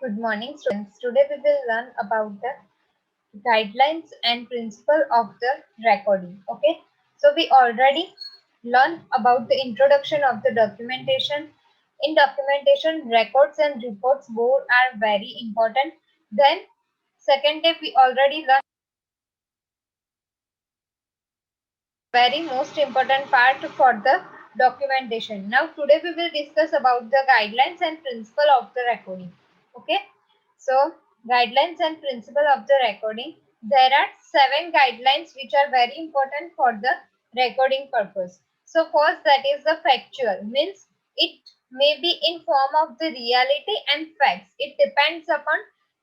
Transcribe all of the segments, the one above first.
Good morning, students. Today we will learn about the guidelines and principle of the recording. Okay, so we already learned about the introduction of the documentation. In documentation, records and reports both are very important. Then, second day we already learned very most important part for the documentation. Now today we will discuss about the guidelines and principle of the recording. Okay, so guidelines and principle of the recording. There are 7 guidelines which are very important for the recording purpose. So first, that is the factual, means it may be in form of the reality and facts. It depends upon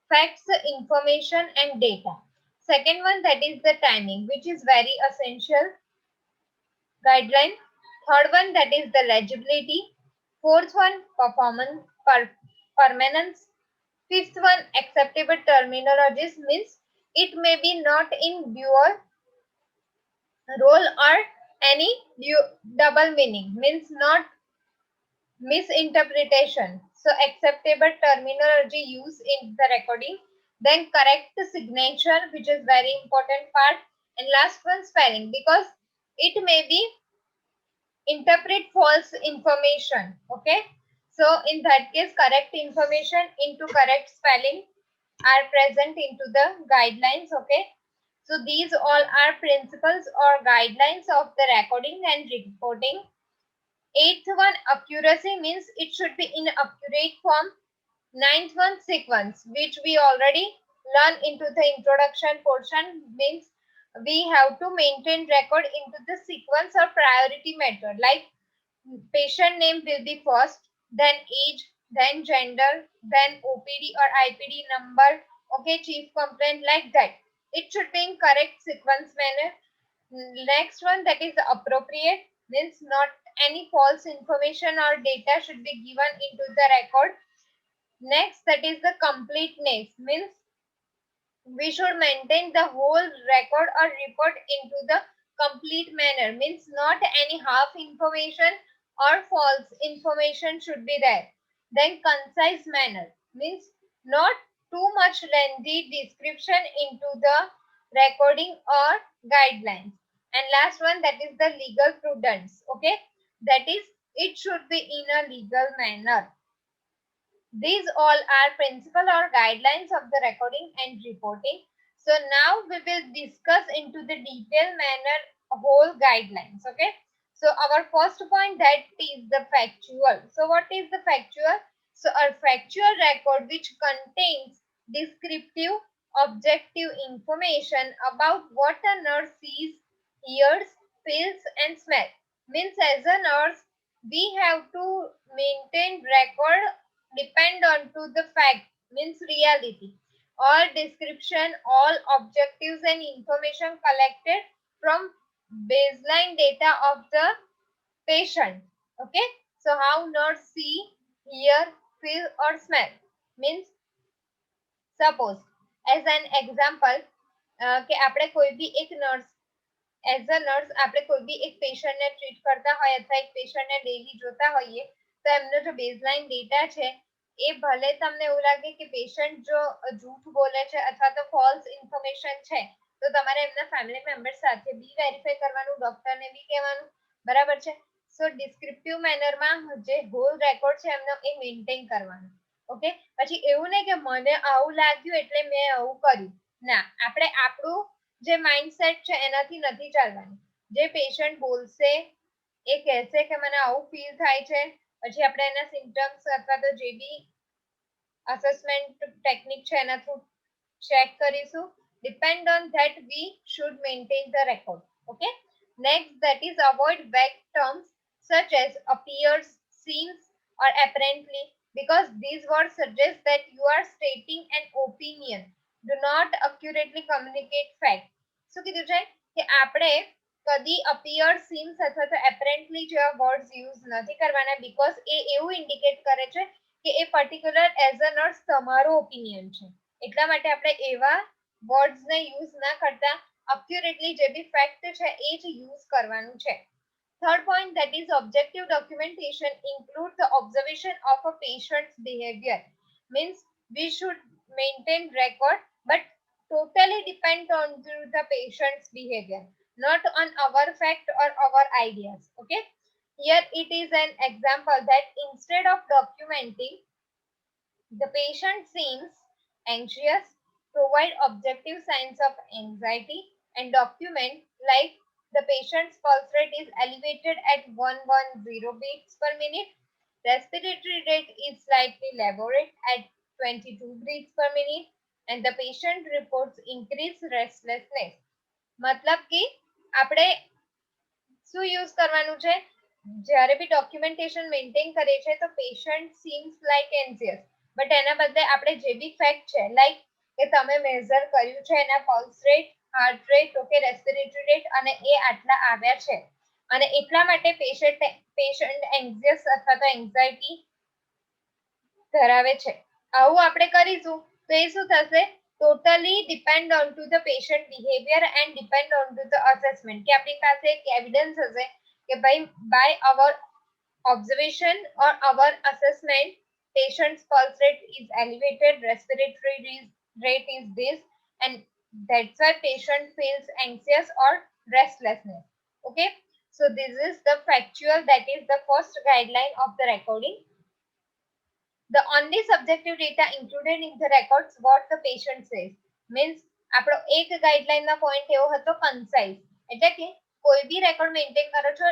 facts, information and data. Second one, that is the timing, which is very essential guideline. Third one, that is the legibility. Fourth one, permanence. Fifth one, acceptable terminologies, means it may be not in dual role or any double meaning, means not misinterpretation. So acceptable terminology used in the recording. Then correct signature, which is very important part. And last one, spelling, because it may be interpret false information. Okay, so in that case, correct information into correct spelling are present into the guidelines. Okay, so these all are principles or guidelines of the recording and reporting. Eighth one, accuracy, means it should be in accurate form. Ninth one, sequence, which we already learned into the introduction portion, means we have to maintain record into the sequence or priority method, like patient name will be first, then age, then gender, then OPD or IPD number, okay, chief complaint, like that. It should be in correct sequence manner. Next one, that is appropriate, means not any false information or data should be given into the record. Next, that is the completeness, means we should maintain the whole record or report into the complete manner, means not any half information or false information should be there. Then concise manner, means not too much lengthy description into the recording or guidelines. And last one, that is the legal prudence. Okay, that is it should be in a legal manner. These all are principle or guidelines of the recording and reporting. So now we will discuss into the detailed manner whole guidelines. Okay. So our first point, that is the factual. So what is the factual? So a factual record which contains descriptive, objective information about what a nurse sees, hears, feels and smells. Means as a nurse, we have to maintain record depend on to the fact, means reality, all description, all objectives and information collected from baseline data of the patient. Okay, so how nurse see, hear, feel or smell, means suppose as an example કે આપણે કોઈ બી એક nurse as a nurse આપણે કોઈ બી એક પેશન્ટને treat કરતા હોય અથવા એક પેશન્ટને ડેઈલી જોતા હોઈએ તો એમનો જો બેઝલાઇન ડેટા છે એ ભલે તમને એવું લાગે કે પેશન્ટ જો જૂઠ બોલે છે અથવા તો ફોલ્સ ઇન્ફોર્મેશન છે તો તમારે એમના ફેમિલી મેમ્બર સાથે બી વેરીફાઈ કરવાનું, ડોક્ટરને બી કહેવાનું, બરાબર છે. સો ડિસ્ક્રિપ્ટિવ મેનરમાં જે હોલ રેકોર્ડ છે એમનો એ મેન્ટેન કરવાનો. ઓકે, પછી એવું નહીં કે મને આવું લાગ્યું એટલે મેં આવું કર્યું, ના, આપણે આપણું જે માઇન્ડસેટ છે એનાથી નથી ચાલવાનું. જે પેશન્ટ બોલશે એ કહેશે કે મને આવું ફીલ થાય છે, પછી આપણે એના સિમ્પટમ્સ અથવા તો જે બી અસેસમેન્ટ ટેકનિક છે એના થ્રુ ચેક કરીશું. Depend on that we should maintain the record. Okay, next, that is avoid vague terms such as appears, seems or apparently, because these words suggest that you are stating an opinion. Do not accurately communicate fact. શું કીધું છે કે આપણે કદી appear, seems અથવા તો apparently જેવા words use નથી કરવાના, બીકોઝ એ એવું ઇન્ડિકેટ કરે છે કે એ પર્ટિક્યુલર એઝ અ નર્સ તમારો ઓપિનિયન છે, એટલા માટે આપણે એવા વર્ડ્સ ને યુઝ ના કરતા accurately જે બી ફેક્ટ છે એ જ યુઝ કરવાનું છે. Third point, that is objective documentation includes the observation of a patient's behavior, means we should maintain record, but totally depend on the patient's behavior, not on our fact or our ideas. Okay, here it is an example that instead of documenting the patient seems anxious, provide objective signs of anxiety, and document like the patient's pulse rate is elevated at 110 beats per minute, respiratory rate is slightly elaborate at 22 breaths per minute, and the patient reports increased restlessness. मतलब कि આપણે શું use કરવાનું છે? જ્યારે બી documentation maintain કરે છે તો પેશન્ટ સીમ્સ લાઈક એન્ઝિયસ, બટ એના બદલે આપણે જે બી ફેક્ટ છે લાઈક કે તમે મેઝર કર્યું છે એના pulse rate, heart rate, okay, respiratory rate અને એ આટલા આવ્યા છે અને એટલા માટે પેશન્ટ એન્ઝિયસ અથવા તો એન્ઝાઇટી ધરાવે છે, આવું આપણે કરીશું તો એ શું થશે? Totally depend on to the patient behaviour and depend on to the assessment, કે આપણી પાસે એક એવિડન્સ હશે કે ભાઈ by our observation or our assessment, patient's pulse rate is elevated, respiratory rate is this, and that's why patient feels anxious or restlessness. Okay, so this is the factual, that is the first guideline of the recording. The only subjective data included in the records what the patient says, means આપણો એક guideline ના point એવો હતો concise, એટલે કે કોઈ બી record maintain કરો છો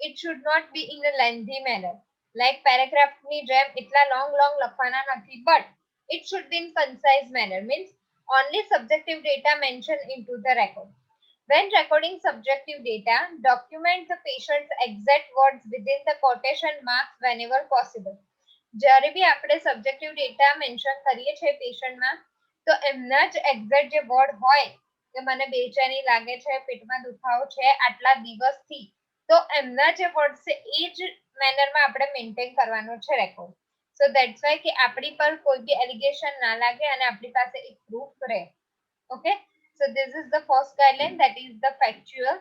it should not be in a lengthy manner, like paragraph ની જેમ એટલા લોંગ લખવાના નથી, but it should be in concise manner, means only subjective data mentioned into the record. When recording subjective data, document the patient's exact words within the quotation marks whenever possible. જ્યારે બી આપણે subjective data mention કરીએ છીએ પેશન્ટમાં તો એમના જ exact જે word હોય કે મને બેચેની લાગે છે, પેટમાં દુખાવો છે આટલા દિવસથી, તો એમના જે વર્ડ છે એ જ મેનરમાં આપણે મેન્ટેન કરવાનો છે રેકોર્ડ. સો ધેટ્સ વાય કે આપણી પર કોઈ બી એલિગેશન ના લાગે અને આપણી પાસે એક પ્રૂફ રહે. Okay, so this is the first guideline, that is the factual.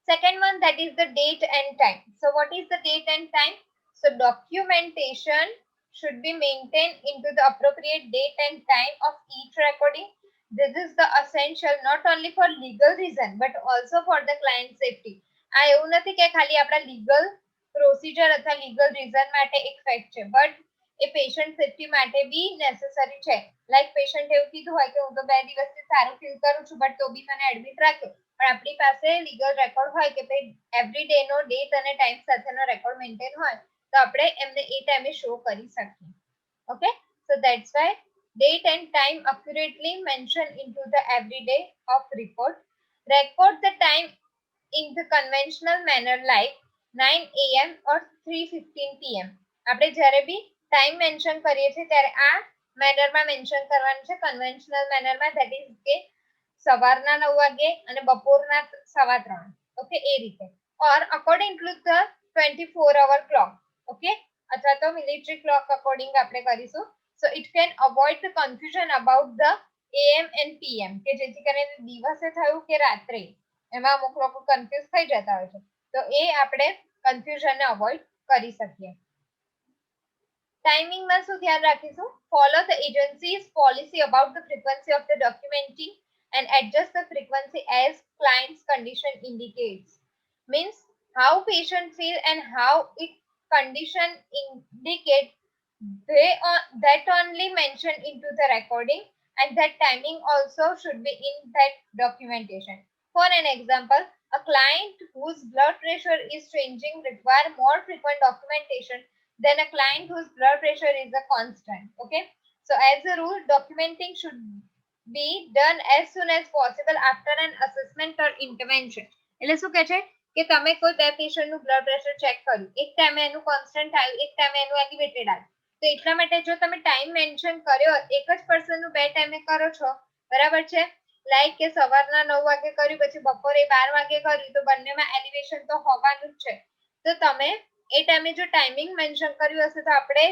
Second one, that is the date and time. So what is the date and time? So documentation should be maintained into the appropriate date and time of each recording. This is the essential not only for legal reason but also for the client safety. આ એવું નથી કે ખાલી આપણા legal procedure અથવા legal reason માટે એક fact છે, but એ patient safety માટે બી necessary છે. Like patient એવું કીધું હોય કે હું તો 2 દિવસથી સારું ફીલ કરું છું બટ તો બી મને એડમિટ રાખ્યો, પણ આપણી પાસે લીગલ રેકોર્ડ હોય કે ભાઈ એવરી ડે નો ડેટ અને ટાઈમ સાથેનો રેકોર્ડ મેન્ટેન હોય તો આપણે એમને એ ટાઈમે શો કરી શકીએ. Okay, so that's why date and time accurately mentioned into the everyday of report. Record the time in the conventional manner like 9 am or 3:15 pm. આપણે જ્યારે બી ટાઈમ મેન્શન કરીએ છીએ ત્યારે આ મેનરમાં મેન્શન કરવાનું છે, કન્વેન્શનલ મેનરમાં, ધેટ ઇઝ કે સવારના 9 વાગે અને બપોરના 3:15. ઓકે, એ રીતે, or according to the 24 hour clock. Okay, અથવા તો મિલિટરી ક્લોક અકોર્ડિંગ આપણે કરીશું. So it can avoid the confusion about the AM and PM, કે જેથી કરીને દિવસે થયું કે રાત્રે એમાં અમુક લોકો કન્ફ્યુઝ થઈ જતા હોય છે, તો એ આપણે કન્ફ્યુઝનને અવોઇડ કરી શકીએ. ટાઈમિંગમાં શું ધ્યાન રાખીશું? Follow the agencies policy about the frequency of the documenting and adjust the frequency as client's condition indicates. Means how patient feel and how it condition indicate, that only mentioned into the recording, and that timing also should be in that documentation. For an example, a client whose blood pressure is changing require more frequent documentation than a client whose blood pressure is a constant. Okay, so as a rule documenting should be done as soon as possible after an assessment or intervention. એટલે શું કહે છે કે તમે કોઈ બે પેશન્ટનું blood pressure check કર્યું, એક ટાઈમે એનું કોન્સ્ટન્ટ આવ્યું, એક ટાઈમે એનું એલિવેટેડ આવ્યું, તો એટલા માટે જો તમે ટાઈમ મેન્શન કર્યો એક જ પર્સનનું બે ટાઈમે કરો છો, બરાબર છે, લાઈક કે સવારના 9 વાગે કર્યું પછી બપોરે 12 વાગે કર્યું, તો બંનેમાં એલિવેશન તો હોવાનું જ છે. તો તમે એ ટાઈમે જો ટાઈમિંગ મેન્શન કર્યું હશે તો આપણે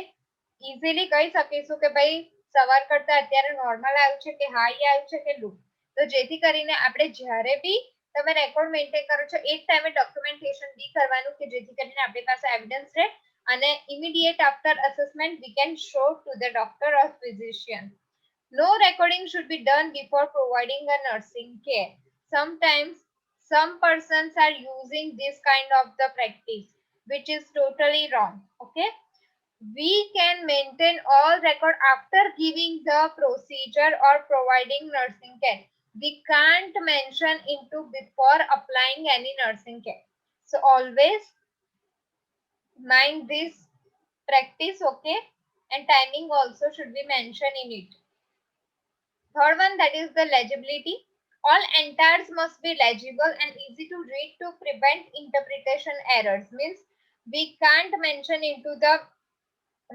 ઇઝીલી કહી શકીશું કે ભાઈ સવાર કરતા અત્યારે નોર્મલ આવ્યું છે કે હાઈ આવ્યું છે કે લો. તો જેથી કરીને આપણે જ્યારે બી તમે રેકોર્ડ મેન્ટેન કરો છો એક ટાઈમે ડોક્યુમેન્ટેશન બી કરવાનું કે જેથી કરીને આપણી પાસે એવિડન્સ રહે and immediate after assessment we can show to the doctor or physician. No recording should be done before providing a nursing care. Sometimes some persons are using this kind of the practice, which is totally wrong. Okay, we can maintain all record after giving the procedure or providing nursing care. We can't mention into before applying any nursing care. So always mind this practice. Okay, and timing also should be mentioned in it. Third one, that is the legibility. All entires must be legible and easy to read to prevent interpretation errors. Means we can't mention into the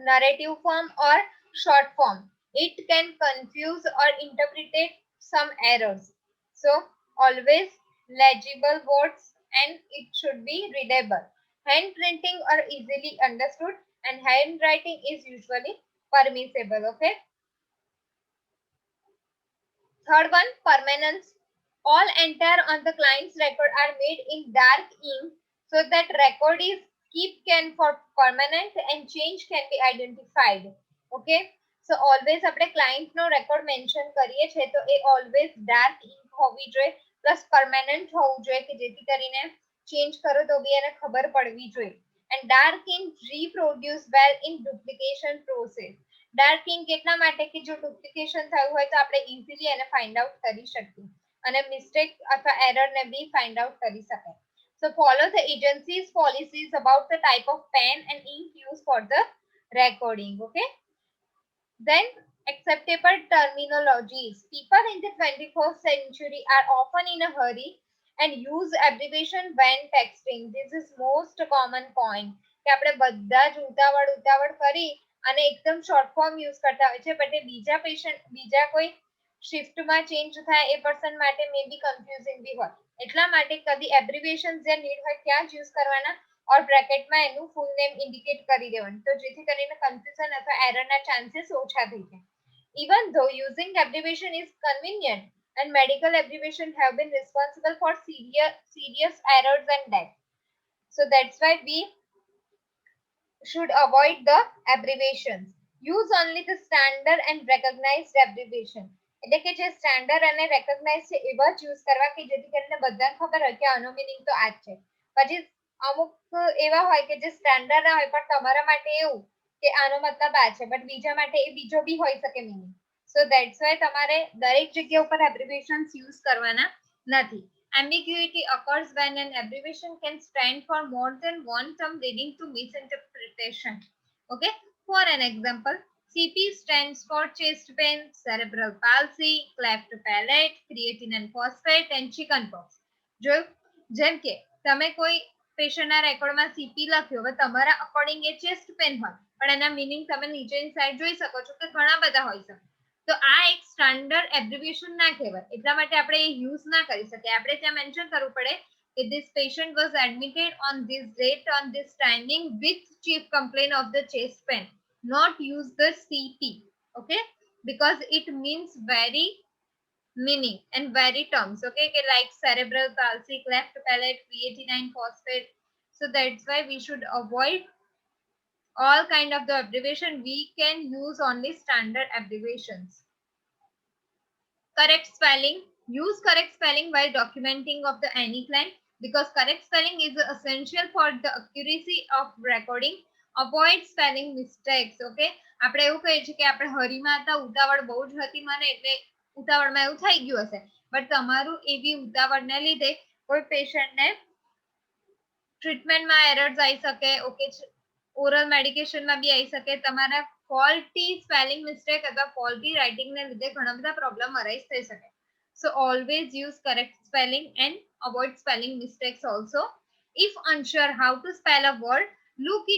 narrative form or short form. It can confuse or interpret some errors. So always legible words and it should be readable. Hand printing are easily understood and handwriting is usually permissible. Okay. Third one, permanence. All enter on the client's record are made in dark ink so that record is keep can for permanent and change can be identified. Okay. So always આપણે client નો record mention કરીએ છે તો એ always dark ink હોવી જોઈએ plus permanent હોવું જોઈએ કે જેથી કરીને change કરો તો બી એને ખબર પડવી જોઈએ. And dark ink reproduce well in duplication process. Dark ink એટલા માટે કે જો ડુપ્લિકેશન થયું હોય તો આપણે ઇઝીલી એને ફાઇન્ડ આઉટ કરી શકીએ અને મિસ્ટેક અથવા એરર ને બી ફાઇન્ડ આઉટ કરી શકાય. So follow the agency's policies about the type of pen and ink used for the recording. Okay. Then acceptable terminologies. People in the 21st century are often in a hurry and use abbreviation when texting. This is most common point. કે આપણે બધા જ ઉતાવળ કરી અને એકદમ short form use કરતા હોય છે બટ એ બીજા પેશન્ટ બીજા કોઈ શિફ્ટમાં ચેન્જ થાય એ પર્સન માટે મે બી કન્ફ્યુઝિંગ બી હોય એટલા માટે કદી એબ્રિવિએશન જે નીડ હોય ત્યાં જ યુઝ કરવાના और બ્રેકેટમાં એનું ફૂલ નેમ ઇન્ડિકેટ કરી દેવાનું તો જેથી કરીને કન્ફ્યુઝન અથવા એરરના ચાન્સીસ ઓછા થઈ જાય. Even though using abbreviation is convenient and medical abbreviation have been responsible for serious errors and death. So that's why we should avoid the abbreviations. Use only the standard and recognized abbreviation. એટલે કે જે standard અને recognise છે એવા જ use કરવા કે જેથી કરીને બધાને ખબર હોય કે આનો મીનિંગ તો આ જ છે. પછી અમુક એવા હોય કે જે સ્ટાન્ડર્ડ ના હોય પણ તમારા માટે એવું કે આનો મતલબ આ છે બટ બીજા માટે એ બીજો બી હોઈ શકે મીનિંગ. સો ધેટ્સ વાય તમારે દરેક જગ્યા ઉપર એબ્રિવિએશન્સ યુઝ કરવાના નથી. Ambiguity occurs when an abbreviation can stand for more than one term leading to misinterpretation. Okay, for an example, CP stands for chest pain, cerebral palsy, cleft palate, creatine and phosphate and chickenpox. જો જેમ કે તમે કોઈ પેશન્ટના રેકોર્ડમાં CP લખ્યો હવે તમારા according એ chest pen હોય પણ એના મીનિંગ તમે નીચેની સાઈડ જોઈ શકો છો કે ઘણા બધા હોઈ શકે. તો આ એક સ્ટાન્ડર્ડ એબ્રિવિએશન ના કહેવાય એટલા માટે આપણે એ યુઝ ના કરી શકીએ. આપણે ત્યાં મેન્શન કરવું પડે કે this patient was admitted on this date on this timing with chief complaint of the chest pain, not use the CP. Okay, because it means very meaning and very terms. Okay, like cerebral palsy, cleft palate, creatinine phosphate. So that's why we should avoid all kind of the abbreviation. We can use only standard abbreviations. Correct spelling. Use correct spelling while documenting of the any claim because correct spelling is essential for the accuracy of recording. Avoid spelling mistakes. Okay, આપણે એવું કહીએ છીએ કે આપણે હરીમાં હતા ઉતાવળ બહુ જ હતી મને એટલે ઉતાવળમાં એવું થઈ ગયું હશે બટ તમારું એવી ઉતાવળને લીધે કોઈ પેશન્ટને ટ્રીટમેન્ટમાં એરર્સ આવી શકે. ઓકે, ઓરલ મેડિકેશનમાં બી આવી શકે. તમારા ફોલ્ટી સ્પેલિંગ મિસ્ટેક અથવા ફોલ્ટી રાઇટિંગને લીધે ઘણા બધા પ્રોબ્લેમ અરાઇઝ થઈ શકે. So always use correct spelling and avoid spelling mistakes also. If unsure how to spell a word, look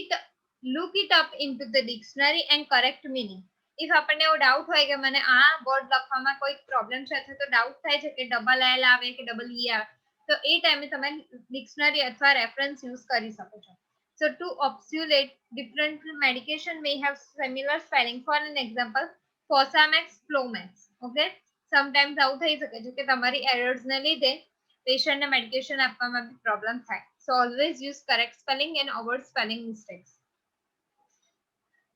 it up into the dictionary and correct meaning. If આપણને એવો doubt હોય કે મને આ વર્ડ લખવામાં કોઈ પ્રોબ્લેમ છે અથવા તો ડાઉટ થાય છે કે ડબલ એલ આવે કે ડબલ ઈ આવે તો એ ટાઈમે તમે ડિક્શનરી અથવા રેફરન્સ યુઝ કરી શકો છો. So to obsolete different medication may have similar spelling. For an example, Fosamax, Flomax. Okay, sometimes આવું થઈ શકે છે કે તમારી errors ને લીધે patient ને medication આપવામાં બી problem થાય. So always use correct spelling and avoid spelling mistakes.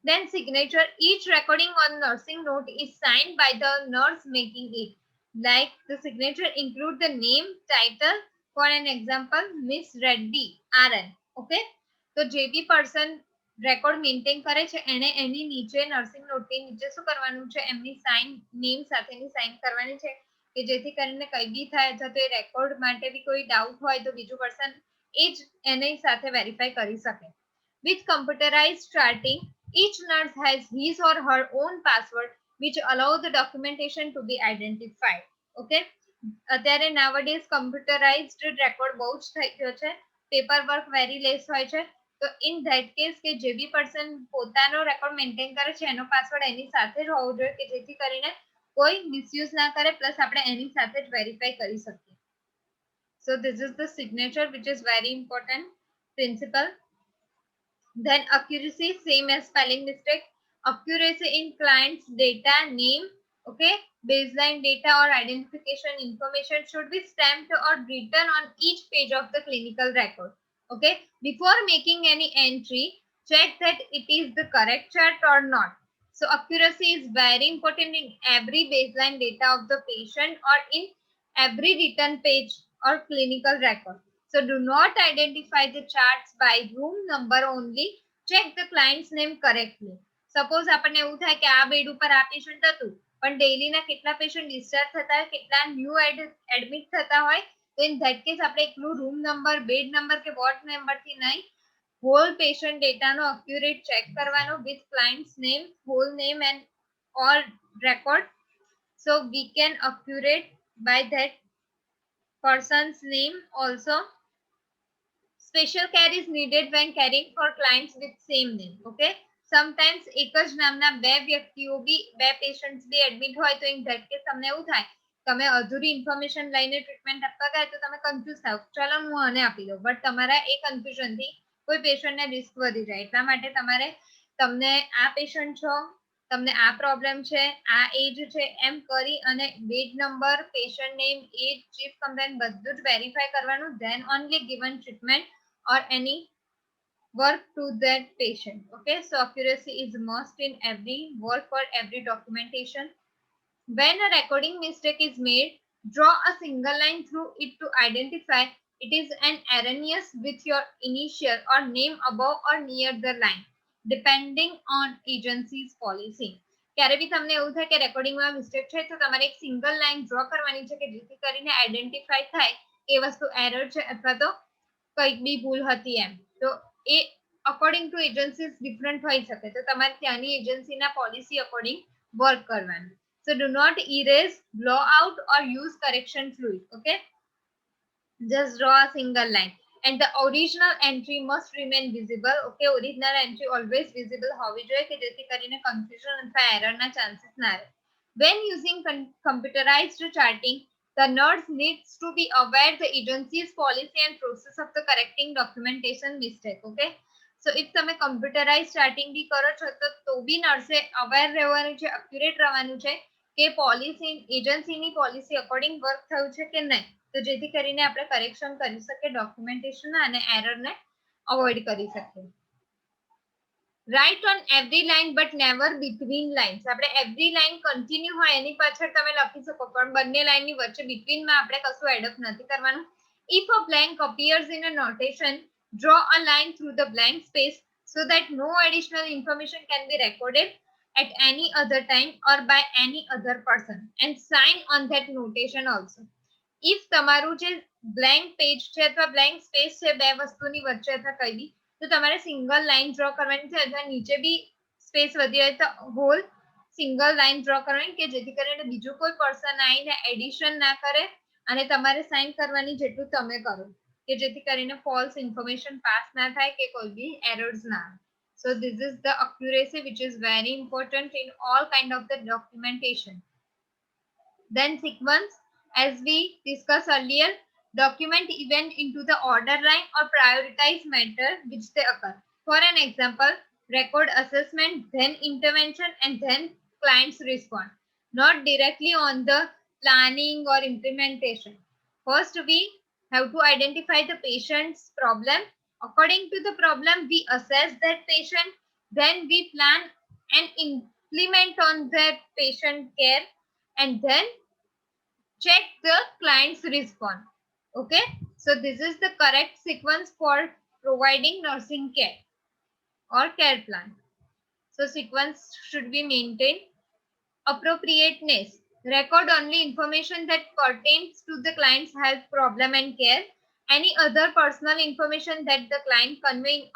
Then signature, each recording on nursing note is signed by the nurse making it. Like the signature include the name, title, for an example, Miss Reddy, RN. Okay. તો જે બી person record maintain કરે છે એને એની નીચે nursing નોટની નીચે શું કરવાનું છે એમની સાઇન નેમ સાથેની સાઇન કરવાની છે કે જેથી કરીને કઈ બી થાય અથવા તો એ રેકોર્ડ માટે બી કોઈ ડાઉટ હોય તો બીજું પર્સન એ જ એની સાથે વેરીફાઈ કરી શકે. With computerized charting, each nurse has his or her own password which allow the documentation to be identified. Okay. અત્યારે nowadays computerized record બહુ જ થઈ ગયો છે. પેપર વર્ક વેરી લેસ હોય છે. તો ઇન ધેટ કેસ કે જે બી પર્સન પોતાનો રેકોર્ડ મેન્ટેન કરે છે એનો પાસવર્ડ એની સાથે જ હોવો જોઈએ કે જેથી કરીને કોઈ મિસયુઝ ના કરે પ્લસ આપણે એની સાથે જ વેરીફાઈ કરી શકીએ. So this is the signature which is very important principle. Then accuracy, same as spelling mistake. Accuracy in client's data, name, okay, baseline data or identification information should be stamped or written on each page of the clinical record. Okay, before making any entry, check that it is the correct chart or not. So accuracy is very important in every baseline data of the patient or in every written page or clinical record. So do not identify the charts by room number only. Check the client's name correctly. Suppose આપણને એવું થાય કે આ bed ઉપર આ patient હતું પણ ડેઈલીના કેટલા પેશન્ટ ડિસ્ચાર્જ થતા હોય કેટલા ન્યૂ એડમિટ થતા હોય તો ઇન ધેટ કેસ આપણે એકલું રૂમ નંબર બેડ નંબર કે વોર્ડ નંબરથી નહીં હોલ પેશન્ટ ડેટાનો અક્યુરેટ ચેક કરવાનો with clients name whole name and all record. So we can accurate by that person's name also. Special care is needed when caring for clients with same name. Okay. Sometimes એક જ નામના બે વ્યક્તિઓ બી બે patients બી admit હોય તો in that case તમને એવું થાય તમે અધૂરી ઇન્ફોર્મેશન લઈને ટ્રીટમેન્ટ આપવા ગયા તો તમે કન્ફ્યુઝ થાવ ચલો હું આને આપી દઉં બટ તમારા એ કન્ફ્યુઝનથી કોઈ પેશન્ટને રિસ્ક વધી જાય એટલા માટે તમારે તમને આ પેશન્ટ છો તમને આ પ્રોબ્લેમ છે આ એજ છે એમ કરી અને બેડ નંબર પેશન્ટ નેમ એજ ચીફ કમ્પ્લેન બધું જ વેરીફાઈ કરવાનું than only given treatment or any work to that patient. Okay, so accuracy is must in every work for every documentation. When a recording mistake is made, draw a single line through it to identify it is an erroneous with your initial or name above or near the line, depending on agency's policy. ક્યારે બી તમને એવું થાય કે રેકોર્ડિંગમાં mistake છે તો તમારે એક single line draw કરવાની છે કે જેથી કરીને આઈડેન્ટિફાઈ થાય કે વસ્તુ એરર છે અથવા તો કંઈક બી ભૂલ હતી એમ તો એ અકોર્ડિંગ ટુ એજન્સીસ ડિફરન્ટ હોઈ શકે તો તમારે ત્યાંની એજન્સીના પોલિસી અકોર્ડિંગ વર્ક કરવાનું. So do not erase, blow out or use correction fluid. Okay, just draw a single line and the original entry must remain visible. Okay, original entry always visible હોવી જોઈએ કે જેથી કરીને confusion અથવા error ના chances ના રહે. When using computerized charting, the nurse needs to be aware the agency's policy and process of the correcting documentation mistake. Okay, so if તમે computerized charting બી કરો છો તો બી નર્સે અવેર રહેવાનું છે અક્યુરેટ રહેવાનું છે કે પોલિસી એજન્સીની પોલિસી અકોર્ડિંગ વર્ક થયું છે કે નહીં તો જેથી કરીને આપણે કરેક્શન કરી શકીએ ડોક્યુમેન્ટેશન અને એરરને અવોઇડ કરી શકીએ. Write on every line but never between lines. આપણે એવરી લાઇન કન્ટિન્યુ હોય એની પાછળ તમે લખી શકો પણ બંને લાઇનની વચ્ચે બિટવીનમાં આપણે કશું એડઅપ નથી કરવાનું. If a blank appears in a notation, draw a line through the blank space so that no additional information can be recorded at any other time or by any other person and sign on that notation also. If તમારું જે blank page છે અથવા blank space છે બે વસ્તુની વચ્ચે અથવા કઈ બી તો તમારે સિંગલ લાઈન ડ્રો કરવાની છે અથવા નીચે બી સ્પેસ વધી હોય તો હોલ સિંગલ લાઈન ડ્રો કરવાની કે જેથી કરીને બીજું કોઈ પર્સન આવીને એડિશન ના કરે અને તમારે સાઇન કરવાની જેટલું તમે કરો કે જેથી કરીને ફોલ્સ ઇન્ફોર્મેશન પાસ ના થાય કે કોઈ બી એરર્સ ના. So this is the accuracy which is very important in all kind of the documentation. Then sequence, as we discussed earlier, document event into the order line or prioritize matter which they occur. For an example, record assessment, then intervention, and then client's response, not directly on the planning or implementation. First, we have to identify the patient's problem. According to the problem, we assess that patient, then we plan and implement on the patient care, and then check the client's response. Okay, so this is the correct sequence for providing nursing care or care plan. So sequence should be maintained. Appropriateness: record only information that pertains to the client's health problem and care. Any other personal information that the client convey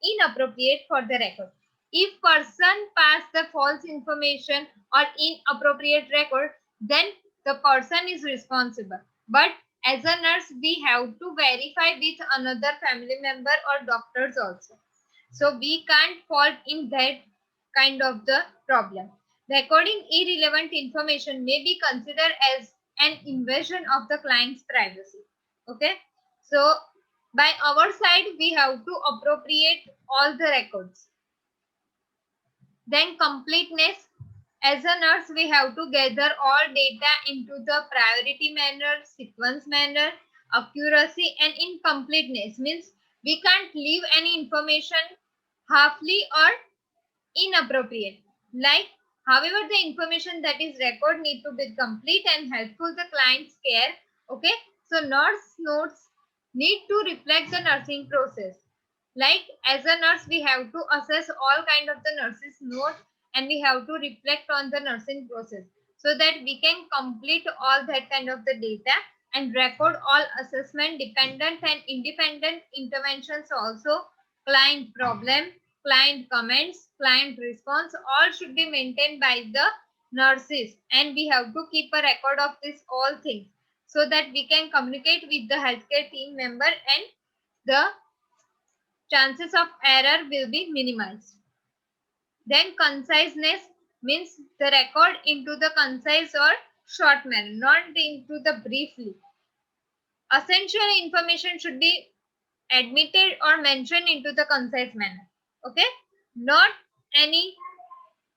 inappropriate for the record. If person pass the false information or inappropriate record, then the person is responsible. But as a nurse, we have to verify with another family member or doctors also. So we can't fall in that kind of the problem. Recording irrelevant information may be considered as an invasion of the client's privacy. Okay, so by our side we have to appropriate all the records. Then completeness: as a nurse we have to gather all data into the priority manner, sequence manner. Accuracy and incompleteness means we can't leave any information halfly or inappropriate. Like, however, the information that is record need to be complete and helpful the client's care. Okay, so nurse notes need to reflect the nursing process. Like, as a nurse, we have to assess all kind of the nurse's note, and we have to reflect on the nursing process so that we can complete all that kind of the data and record all assessment, dependent and independent interventions also, client problem, client comments, client response, all should be maintained by the nurses, and we have to keep a record of this all things so that we can communicate with the healthcare team member, and the chances of error will be minimized. Then conciseness means the record into the concise or short manner, not into the briefly. Essential information should be admitted or mentioned into the concise manner. Okay, not any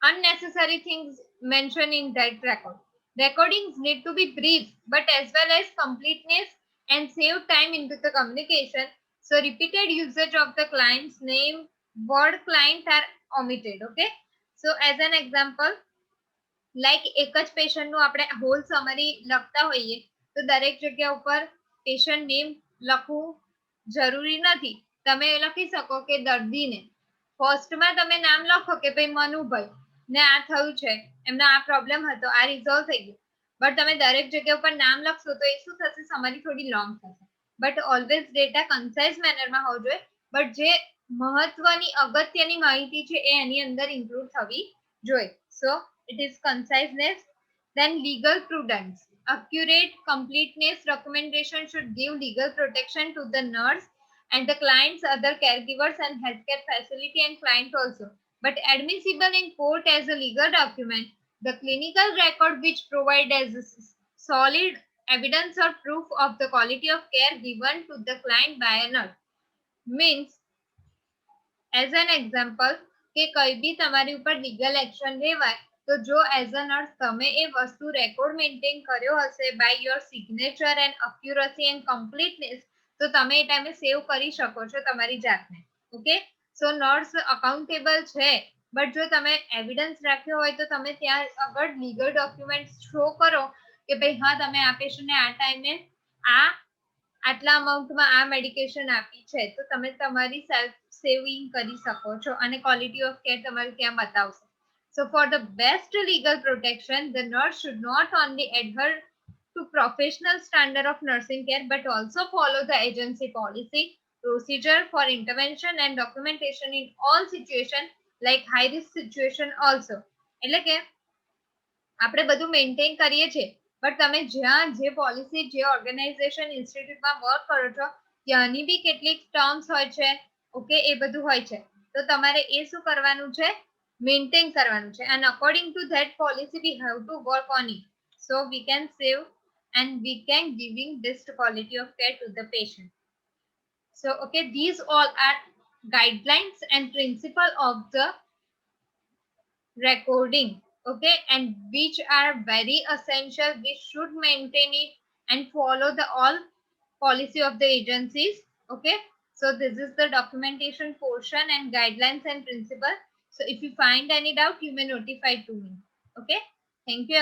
unnecessary things mentioned in that record. Recordings need to be brief but as well as completeness and save time into the communication. So repeated usage of the client's name, word client are omitted. Okay, so as an example, like એક જ પેશન્ટનું આપણે hall summary લખતા હોઈએ તો દરેક જગ્યા ઉપર patient name લખવું જરૂરી નથી. તમે લખી શકો કે દર્દીને ફર્સ્ટમાં તમે નામ લખો કે ભાઈ મનુભાઈ ને આ થયું છે, એમનો આ પ્રોબ્લેમ હતો, આ રિઝોલ્વ થઈ ગયું. બટ તમે દરેક જગ્યા ઉપર નામ લખશો તો એ શું થશે, સમરી થોડી લોંગ થશે. બટ ઓલવેઝ ડેટા કન્સાઇઝ મેનરમાં હોવો જોઈએ. બટ જે મહત્વની અગત્યની માહિતી છે એ એની અંદર ઇન્ક્લુડ થવી જોઈએ. સો it is conciseness. Then legal prudence: accurate completeness recommendation should give legal protection to the nurse and the client's other caregivers and healthcare facility and client also, but admissible in court as a legal document. The clinical record which provide as a solid evidence or proof of the quality of care given to the client by a nurse. Means, as an example, કે કઈ બી તમારી ઉપર legal action લેવાય તો જો as a nurse તમે એ વસ્તુ record maintain કર્યો હશે by your signature and accuracy and completeness, તો તમે એ ટાઈમે સેવ કરી શકો છો તમારી જાતને. ઓકે, સો નર્સ અકાઉન્ટેબલ છે, બટ જો તમે એવિડન્સ રાખ્યો હોય તો તમે ત્યાં આગળ લીગલ ડોક્યુમેન્ટ શો કરો કે ભાઈ હા તમે આ પેશન્ટને આ ટાઈમે આ આટલા અમાઉન્ટમાં આ મેડિકેશન આપી છે, તો તમે તમારી સેલ્ફ સેવિંગ કરી શકો છો અને ક્વોલિટી ઓફ કેર તમારે ત્યાં બતાવશે. So for the best legal protection, the nurse should not only adhere to professional standard of nursing care but also follow the agency policy, procedure for intervention and documentation in all situations like high risk situation also. એટલે કે આપણે બધું maintain કરીએ છીએ, but તમે જ્યાં જે policy જે ઓર્ગેનાઇઝેશન ઇન્સ્ટિટ્યૂટમાં વર્ક કરો છો ત્યાંની બી કેટલીક ટર્મ્સ હોય છે. ઓકે, એ બધું હોય છે, તો તમારે એ શું કરવાનું છે, મેન્ટેન કરવાનું છે, and according to that policy we have to work on it so we can save and we can giving best quality of care to the patient. So okay, these all are guidelines and principle of the recording. Okay, and which are very essential, we should maintain it and follow the all policy of the agencies. Okay, so this is the documentation portion and guidelines and principle. So if you find any doubt, you may notify to me. Okay. Thank you.